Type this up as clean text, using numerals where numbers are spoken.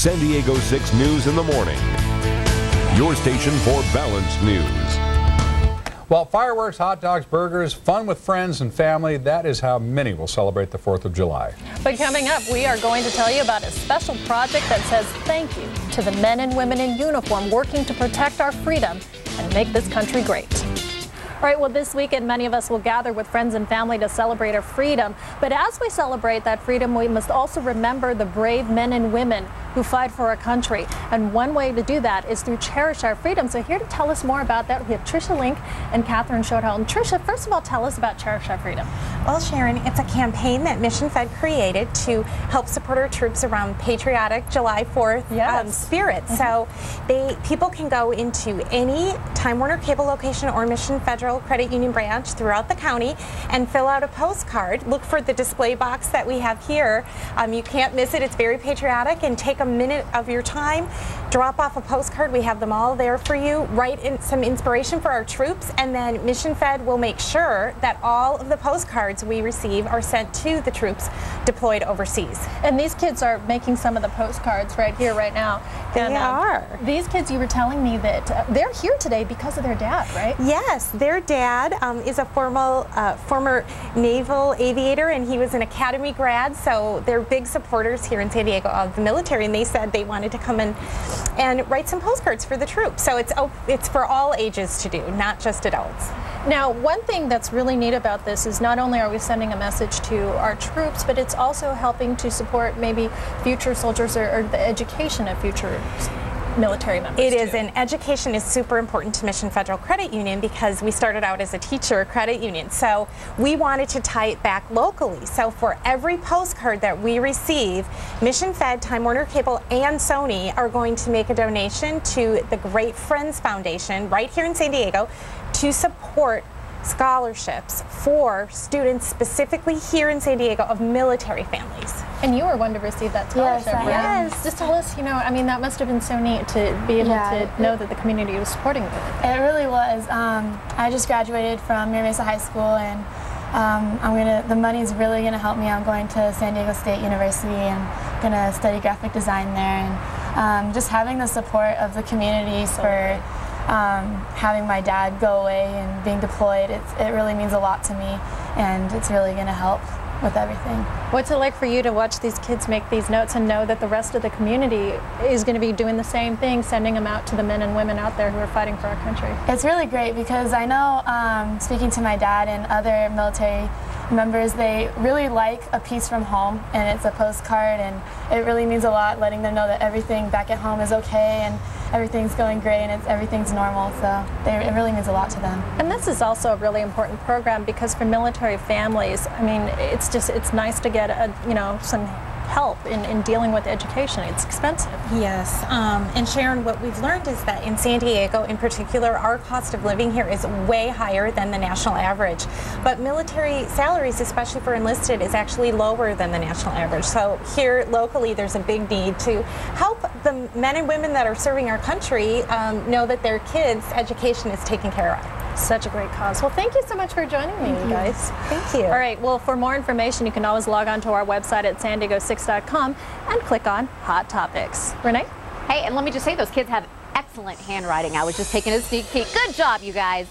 San Diego 6 News in the Morning. Your station for balanced news. Well, fireworks, hot dogs, burgers, fun with friends and family, that is how many will celebrate the 4th of July. But coming up, we are going to tell you about a special project that says thank you to the men and women in uniform working to protect our freedom and make this country great. All right, well, this weekend, many of us will gather with friends and family to celebrate our freedom. But as we celebrate that freedom, we must also remember the brave men and women who fight for our country. And one way to do that is through Cherish Our Freedom. So here to tell us more about that, we have Tricia Link and Catherine Schotel. And Tricia, first of all, tell us about Cherish Our Freedom. Well, Sharon, it's a campaign that Mission Fed created to help support our troops around patriotic July 4th spirit. So people can go into any Time Warner Cable location or Mission Federal Credit Union branch throughout the county and fill out a postcard. Look for the display box that we have here. You can't miss it. It's very patriotic, and take a minute of your time, drop off a postcard. We have them all there for you. Write in some inspiration for our troops, and then Mission Fed will make sure that all of the postcards we receive are sent to the troops deployed overseas. And these kids are making some of the postcards right here, right now. They are. These kids, you were telling me that they're here today because of their dad, right? Yes, their dad is a former naval aviator, and he was an academy grad, so they're big supporters here in San Diego of the military, and they said they wanted to come in and write some postcards for the troops. So it's for all ages to do, not just adults. Now, one thing that's really neat about this is not only are we sending a message to our troops, but it's also helping to support maybe future soldiers or the education of future military members. It is, and education is super important to Mission Federal Credit Union because we started out as a teacher credit union. So we wanted to tie it back locally. So for every postcard that we receive, Mission Fed, Time Warner Cable, and Sony are going to make a donation to the Great Friends Foundation right here in San Diego to support scholarships for students specifically here in San Diego of military families. And you were one to receive that scholarship, right? Yes. Just tell us, I mean, that must have been so neat to be able to know that the community was supporting you. It really was. I just graduated from Mira Mesa High School, and the money's really going to help me. I'm going to San Diego State University and going to study graphic design there, and just having the support of the communities for having my dad go away and being deployed, it really means a lot to me, and it's really going to help with everything. What's it like for you to watch these kids make these notes and know that the rest of the community is going to be doing the same thing, sending them out to the men and women out there who are fighting for our country? It's really great because I know, speaking to my dad and other military members, they really like a piece from home, and it's a postcard, and it really means a lot letting them know that everything back at home is okay and everything's going great and everything's normal, so it really means a lot to them. And this is also a really important program because for military families, I mean, it's nice to get some help in dealing with education. It's expensive. Yes, and Sharon, what we've learned is that in San Diego in particular, our cost of living here is way higher than the national average. But military salaries, especially for enlisted, is actually lower than the national average. So here locally there's a big need to help the men and women that are serving our country know that their kids' education is taken care of. Such a great cause. Well, thank you so much for joining me, you guys. Thank you. All right, well, for more information, you can always log on to our website at sandiego6.com and click on Hot Topics. Renee? Hey, and let me just say, those kids have excellent handwriting. I was just taking a sneak peek. Good job, you guys.